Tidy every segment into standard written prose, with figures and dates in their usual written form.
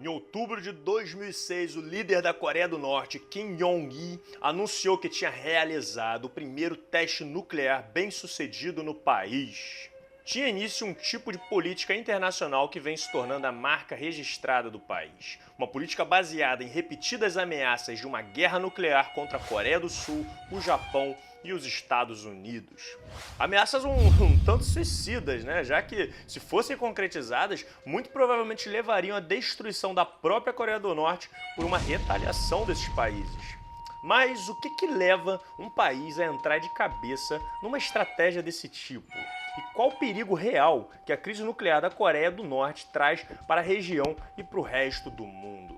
Em outubro de 2006, o líder da Coreia do Norte, Kim Jong-il, anunciou que tinha realizado o primeiro teste nuclear bem-sucedido no país. Tinha início um tipo de política internacional que vem se tornando a marca registrada do país. Uma política baseada em repetidas ameaças de uma guerra nuclear contra a Coreia do Sul, o Japão e os Estados Unidos. Ameaças um tanto suicidas, né? Já que, se fossem concretizadas, muito provavelmente levariam à destruição da própria Coreia do Norte por uma retaliação desses países. Mas o que leva um país a entrar de cabeça numa estratégia desse tipo? E qual o perigo real que a crise nuclear da Coreia do Norte traz para a região e para o resto do mundo?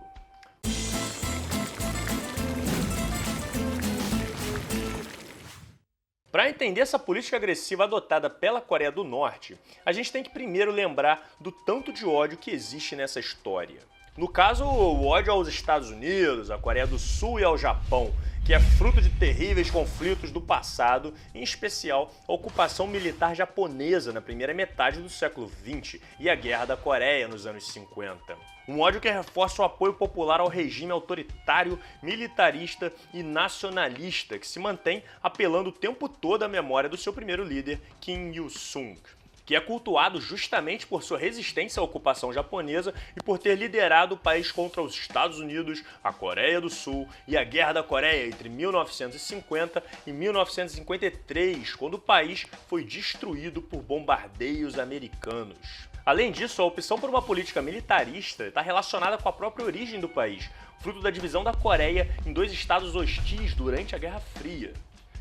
Para entender essa política agressiva adotada pela Coreia do Norte, a gente tem que primeiro lembrar do tanto de ódio que existe nessa história. No caso, o ódio aos Estados Unidos, à Coreia do Sul e ao Japão, que é fruto de terríveis conflitos do passado, em especial a ocupação militar japonesa na primeira metade do século XX e a Guerra da Coreia nos anos 50. Um ódio que reforça o apoio popular ao regime autoritário, militarista e nacionalista que se mantém apelando o tempo todo à memória do seu primeiro líder, Kim Il-sung, que é cultuado justamente por sua resistência à ocupação japonesa e por ter liderado o país contra os Estados Unidos, a Coreia do Sul e a Guerra da Coreia entre 1950 e 1953, quando o país foi destruído por bombardeios americanos. Além disso, a opção por uma política militarista está relacionada com a própria origem do país, fruto da divisão da Coreia em dois estados hostis durante a Guerra Fria.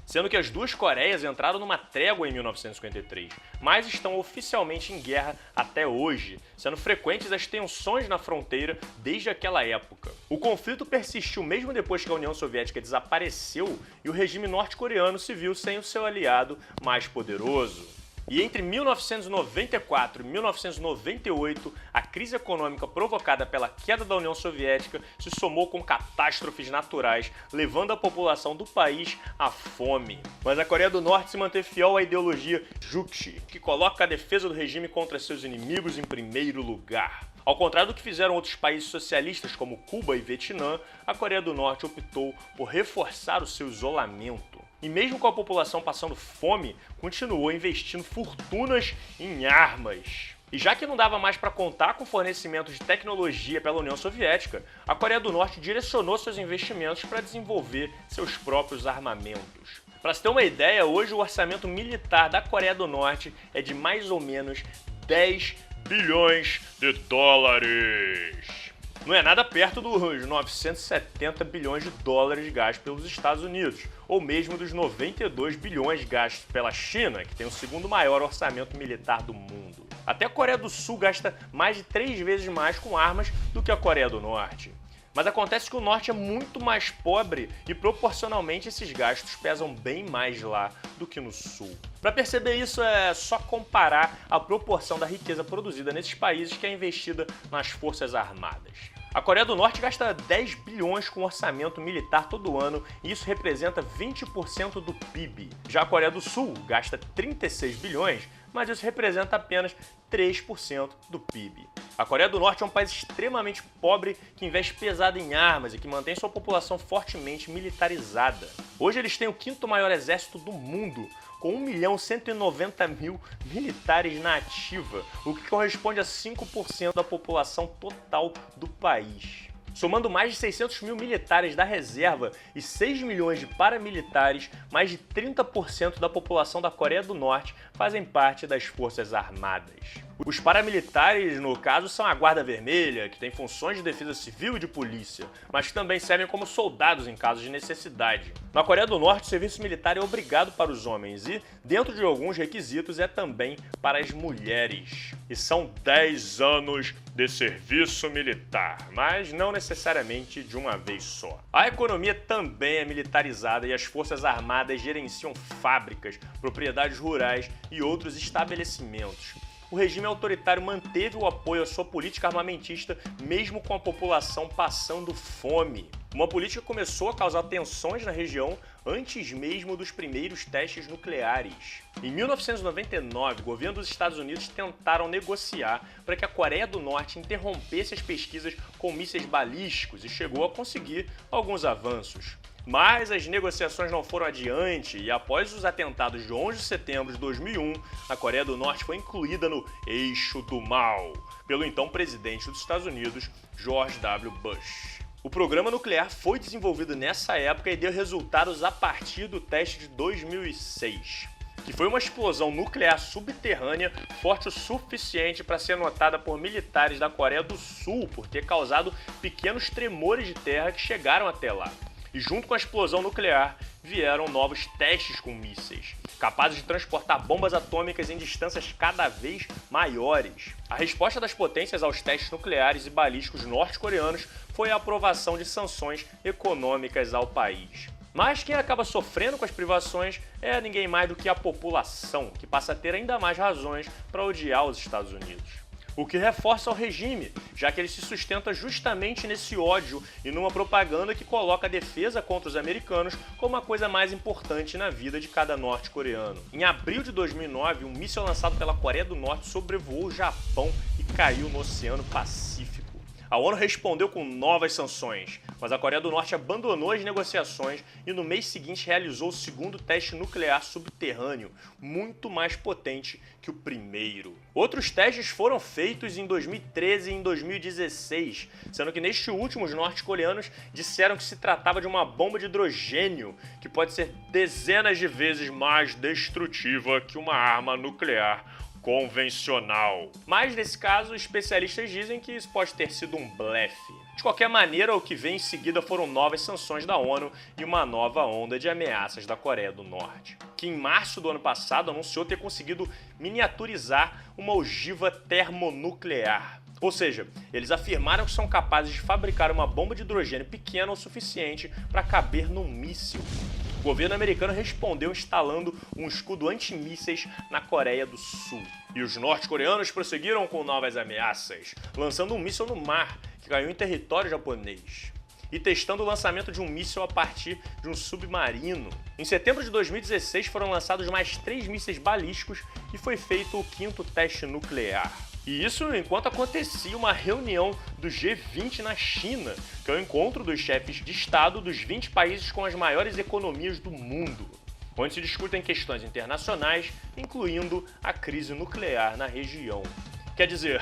Sendo que as duas Coreias entraram numa trégua em 1953, mas estão oficialmente em guerra até hoje, sendo frequentes as tensões na fronteira desde aquela época. O conflito persistiu mesmo depois que a União Soviética desapareceu e o regime norte-coreano se viu sem o seu aliado mais poderoso. E entre 1994 e 1998, a crise econômica provocada pela queda da União Soviética se somou com catástrofes naturais, levando a população do país à fome. Mas a Coreia do Norte se manteve fiel à ideologia Juche, que coloca a defesa do regime contra seus inimigos em primeiro lugar. Ao contrário do que fizeram outros países socialistas como Cuba e Vietnã, a Coreia do Norte optou por reforçar o seu isolamento. E mesmo com a população passando fome, continuou investindo fortunas em armas. E já que não dava mais para contar com fornecimento de tecnologia pela União Soviética, a Coreia do Norte direcionou seus investimentos para desenvolver seus próprios armamentos. Para se ter uma ideia, hoje o orçamento militar da Coreia do Norte é de mais ou menos 10 bilhões de dólares. Não é nada perto dos 970 bilhões de dólares gastos pelos Estados Unidos, ou mesmo dos 92 bilhões gastos pela China, que tem o segundo maior orçamento militar do mundo. Até a Coreia do Sul gasta mais de 3 vezes mais com armas do que a Coreia do Norte. Mas acontece que o Norte é muito mais pobre e proporcionalmente esses gastos pesam bem mais lá do que no Sul. Para perceber isso é só comparar a proporção da riqueza produzida nesses países que é investida nas forças armadas. A Coreia do Norte gasta 10 bilhões com orçamento militar todo ano e isso representa 20% do PIB. Já a Coreia do Sul gasta 36 bilhões, mas isso representa apenas 3% do PIB. A Coreia do Norte é um país extremamente pobre que investe pesado em armas e que mantém sua população fortemente militarizada. Hoje eles têm o quinto maior exército do mundo, com 1.190.000 militares na ativa, o que corresponde a 5% da população total do país. Somando mais de 600 mil militares da reserva e 6 milhões de paramilitares, mais de 30% da população da Coreia do Norte fazem parte das Forças Armadas. Os paramilitares, no caso, são a Guarda Vermelha, que tem funções de defesa civil e de polícia, mas que também servem como soldados em casos de necessidade. Na Coreia do Norte, o serviço militar é obrigado para os homens e, dentro de alguns requisitos, é também para as mulheres. E são 10 anos de serviço militar, mas não necessariamente de uma vez só. A economia também é militarizada e as Forças Armadas gerenciam fábricas, propriedades rurais e outros estabelecimentos. O regime autoritário manteve o apoio à sua política armamentista mesmo com a população passando fome. Uma política que começou a causar tensões na região antes mesmo dos primeiros testes nucleares. Em 1999, o governo dos Estados Unidos tentaram negociar para que a Coreia do Norte interrompesse as pesquisas com mísseis balísticos e chegou a conseguir alguns avanços. Mas as negociações não foram adiante e após os atentados de 11 de setembro de 2001, a Coreia do Norte foi incluída no Eixo do Mal, pelo então presidente dos Estados Unidos, George W. Bush. O programa nuclear foi desenvolvido nessa época e deu resultados a partir do teste de 2006, que foi uma explosão nuclear subterrânea forte o suficiente para ser notada por militares da Coreia do Sul por ter causado pequenos tremores de terra que chegaram até lá. E junto com a explosão nuclear, vieram novos testes com mísseis, capazes de transportar bombas atômicas em distâncias cada vez maiores. A resposta das potências aos testes nucleares e balísticos norte-coreanos foi a aprovação de sanções econômicas ao país. Mas quem acaba sofrendo com as privações é ninguém mais do que a população, que passa a ter ainda mais razões para odiar os Estados Unidos. O que reforça o regime, já que ele se sustenta justamente nesse ódio e numa propaganda que coloca a defesa contra os americanos como a coisa mais importante na vida de cada norte-coreano. Em abril de 2009, um míssil lançado pela Coreia do Norte sobrevoou o Japão e caiu no Oceano Pacífico. A ONU respondeu com novas sanções, mas a Coreia do Norte abandonou as negociações e no mês seguinte realizou o segundo teste nuclear subterrâneo, muito mais potente que o primeiro. Outros testes foram feitos em 2013 e em 2016, sendo que neste último os norte-coreanos disseram que se tratava de uma bomba de hidrogênio, que pode ser dezenas de vezes mais destrutiva que uma arma nuclear convencional. Mas nesse caso, especialistas dizem que isso pode ter sido um blefe. De qualquer maneira, o que veio em seguida foram novas sanções da ONU e uma nova onda de ameaças da Coreia do Norte, que em março do ano passado anunciou ter conseguido miniaturizar uma ogiva termonuclear. Ou seja, eles afirmaram que são capazes de fabricar uma bomba de hidrogênio pequena o suficiente para caber num míssil. O governo americano respondeu instalando um escudo antimísseis na Coreia do Sul. E os norte-coreanos prosseguiram com novas ameaças, lançando um míssil no mar, que caiu em território japonês, e testando o lançamento de um míssil a partir de um submarino. Em setembro de 2016 foram lançados mais 3 mísseis balísticos e foi feito o 5º teste nuclear. E isso enquanto acontecia uma reunião do G20 na China, que é o encontro dos chefes de Estado dos 20 países com as maiores economias do mundo, onde se discutem questões internacionais, incluindo a crise nuclear na região. Quer dizer,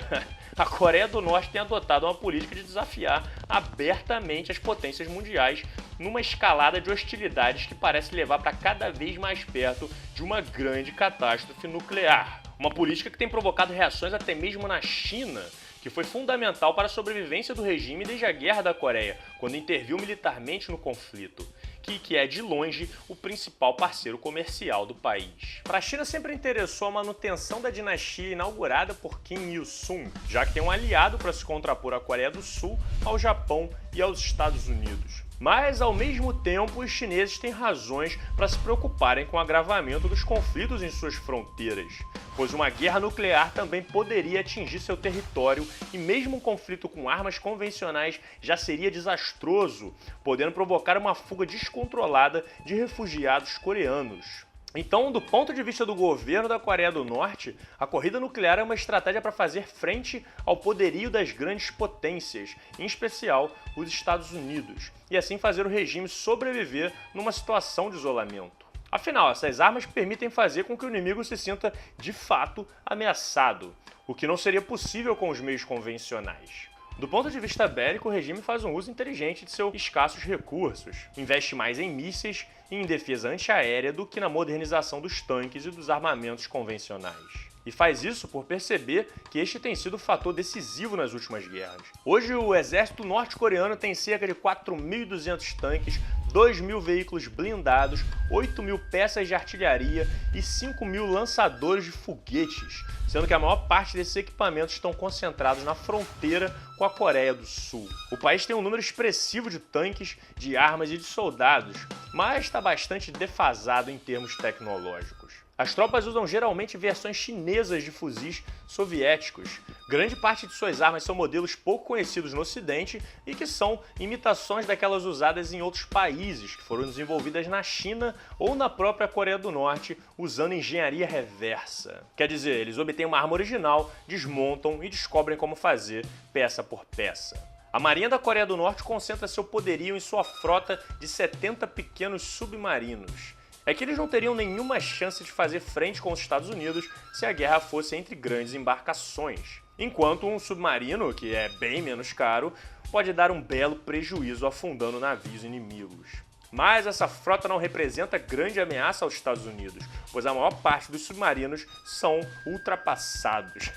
a Coreia do Norte tem adotado uma política de desafiar abertamente as potências mundiais numa escalada de hostilidades que parece levar para cada vez mais perto de uma grande catástrofe nuclear. Uma política que tem provocado reações até mesmo na China, que foi fundamental para a sobrevivência do regime desde a Guerra da Coreia, quando interviu militarmente no conflito, que é de longe o principal parceiro comercial do país. Para a China sempre interessou a manutenção da dinastia inaugurada por Kim Il-sung, já que tem um aliado para se contrapor à Coreia do Sul, ao Japão e aos Estados Unidos. Mas, ao mesmo tempo, os chineses têm razões para se preocuparem com o agravamento dos conflitos em suas fronteiras, pois uma guerra nuclear também poderia atingir seu território e mesmo um conflito com armas convencionais já seria desastroso, podendo provocar uma fuga descontrolada de refugiados coreanos. Então, do ponto de vista do governo da Coreia do Norte, a corrida nuclear é uma estratégia para fazer frente ao poderio das grandes potências, em especial os Estados Unidos, e assim fazer o regime sobreviver numa situação de isolamento. Afinal, essas armas permitem fazer com que o inimigo se sinta, de fato, ameaçado, o que não seria possível com os meios convencionais. Do ponto de vista bélico, o regime faz um uso inteligente de seus escassos recursos, investe mais em mísseis e em defesa antiaérea do que na modernização dos tanques e dos armamentos convencionais. E faz isso por perceber que este tem sido o fator decisivo nas últimas guerras. Hoje, o exército norte-coreano tem cerca de 4.200 tanques, 2.000 veículos blindados, 8.000 peças de artilharia e 5.000 lançadores de foguetes, sendo que a maior parte desses equipamentos estão concentrados na fronteira com a Coreia do Sul. O país tem um número expressivo de tanques, de armas e de soldados, mas está bastante defasado em termos tecnológicos. As tropas usam geralmente versões chinesas de fuzis soviéticos. Grande parte de suas armas são modelos pouco conhecidos no Ocidente e que são imitações daquelas usadas em outros países, que foram desenvolvidas na China ou na própria Coreia do Norte, usando engenharia reversa. Quer dizer, eles obtêm uma arma original, desmontam e descobrem como fazer peça por peça. A Marinha da Coreia do Norte concentra seu poderio em sua frota de 70 pequenos submarinos. É que eles não teriam nenhuma chance de fazer frente com os Estados Unidos se a guerra fosse entre grandes embarcações. Enquanto um submarino, que é bem menos caro, pode dar um belo prejuízo afundando navios inimigos. Mas essa frota não representa grande ameaça aos Estados Unidos, pois a maior parte dos submarinos são ultrapassados.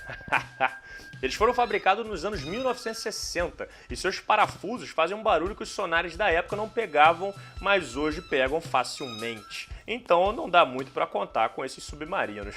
Eles foram fabricados nos anos 1960 e seus parafusos fazem um barulho que os sonares da época não pegavam, mas hoje pegam facilmente. Então não dá muito para contar com esses submarinos.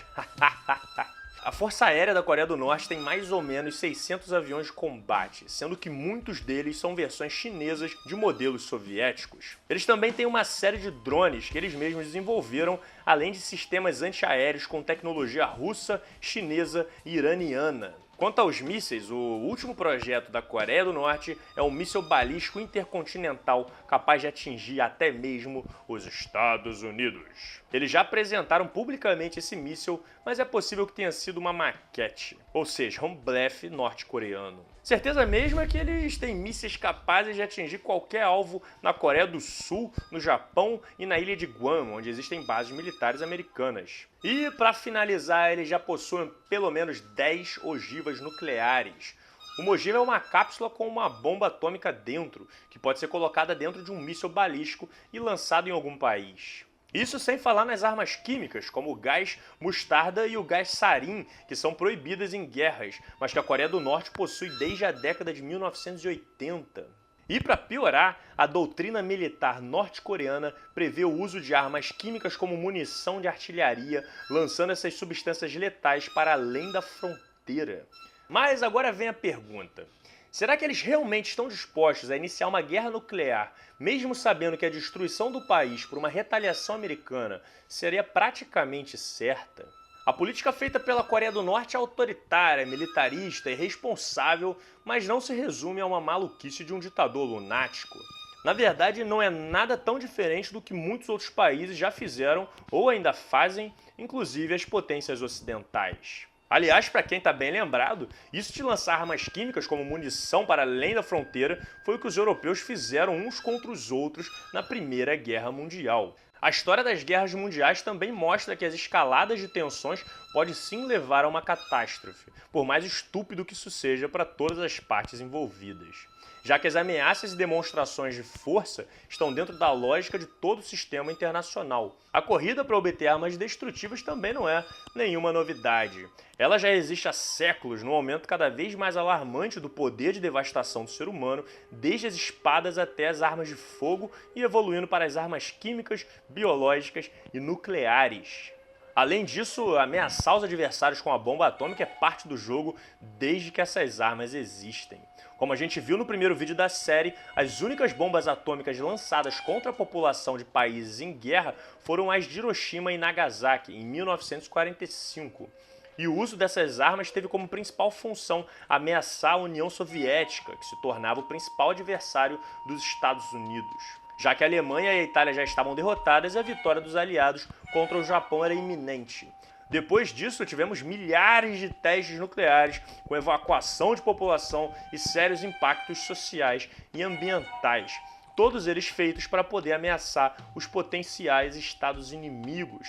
A Força Aérea da Coreia do Norte tem mais ou menos 600 aviões de combate, sendo que muitos deles são versões chinesas de modelos soviéticos. Eles também têm uma série de drones que eles mesmos desenvolveram, além de sistemas antiaéreos com tecnologia russa, chinesa e iraniana. Quanto aos mísseis, o último projeto da Coreia do Norte é um míssil balístico intercontinental capaz de atingir até mesmo os Estados Unidos. Eles já apresentaram publicamente esse míssil, mas é possível que tenha sido uma maquete, ou seja, um blefe norte-coreano. Certeza mesmo é que eles têm mísseis capazes de atingir qualquer alvo na Coreia do Sul, no Japão e na ilha de Guam, onde existem bases militares americanas. E, para finalizar, eles já possuem pelo menos 10 ogivas nucleares. Uma ogiva é uma cápsula com uma bomba atômica dentro, que pode ser colocada dentro de um míssil balístico e lançado em algum país. Isso sem falar nas armas químicas, como o gás mostarda e o gás sarin, que são proibidas em guerras, mas que a Coreia do Norte possui desde a década de 1980. E para piorar, a doutrina militar norte-coreana prevê o uso de armas químicas como munição de artilharia, lançando essas substâncias letais para além da fronteira. Mas agora vem a pergunta. Será que eles realmente estão dispostos a iniciar uma guerra nuclear, mesmo sabendo que a destruição do país por uma retaliação americana seria praticamente certa? A política feita pela Coreia do Norte é autoritária, militarista e irresponsável, mas não se resume a uma maluquice de um ditador lunático. Na verdade, não é nada tão diferente do que muitos outros países já fizeram ou ainda fazem, inclusive as potências ocidentais. Aliás, para quem está bem lembrado, isso de lançar armas químicas como munição para além da fronteira foi o que os europeus fizeram uns contra os outros na Primeira Guerra Mundial. A história das guerras mundiais também mostra que as escaladas de tensões podem sim levar a uma catástrofe, por mais estúpido que isso seja para todas as partes envolvidas, já que as ameaças e demonstrações de força estão dentro da lógica de todo o sistema internacional. A corrida para obter armas destrutivas também não é nenhuma novidade. Ela já existe há séculos, num aumento cada vez mais alarmante do poder de devastação do ser humano, desde as espadas até as armas de fogo e evoluindo para as armas químicas, biológicas e nucleares. Além disso, ameaçar os adversários com a bomba atômica é parte do jogo desde que essas armas existem. Como a gente viu no primeiro vídeo da série, as únicas bombas atômicas lançadas contra a população de países em guerra foram as de Hiroshima e Nagasaki, em 1945. E o uso dessas armas teve como principal função ameaçar a União Soviética, que se tornava o principal adversário dos Estados Unidos, já que a Alemanha e a Itália já estavam derrotadas e a vitória dos aliados contra o Japão era iminente. Depois disso, tivemos milhares de testes nucleares, com evacuação de população e sérios impactos sociais e ambientais, todos eles feitos para poder ameaçar os potenciais estados inimigos.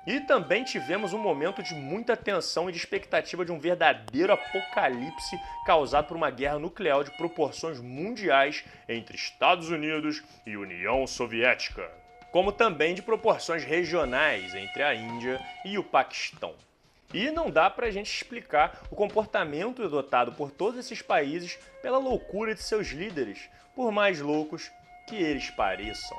E também tivemos um momento de muita tensão e de expectativa de um verdadeiro apocalipse causado por uma guerra nuclear de proporções mundiais entre Estados Unidos e União Soviética, como também de proporções regionais entre a Índia e o Paquistão. E não dá pra gente explicar o comportamento adotado por todos esses países pela loucura de seus líderes, por mais loucos que eles pareçam.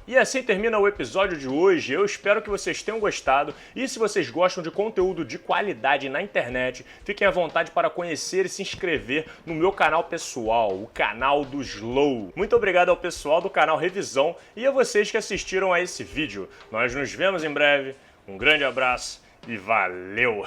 E assim termina o episódio de hoje. Eu espero que vocês tenham gostado e se vocês gostam de conteúdo de qualidade na internet, fiquem à vontade para conhecer e se inscrever no meu canal pessoal, o canal do Slow. Muito obrigado ao pessoal do canal Revisão e a vocês que assistiram a esse vídeo. Nós nos vemos em breve. Um grande abraço e valeu!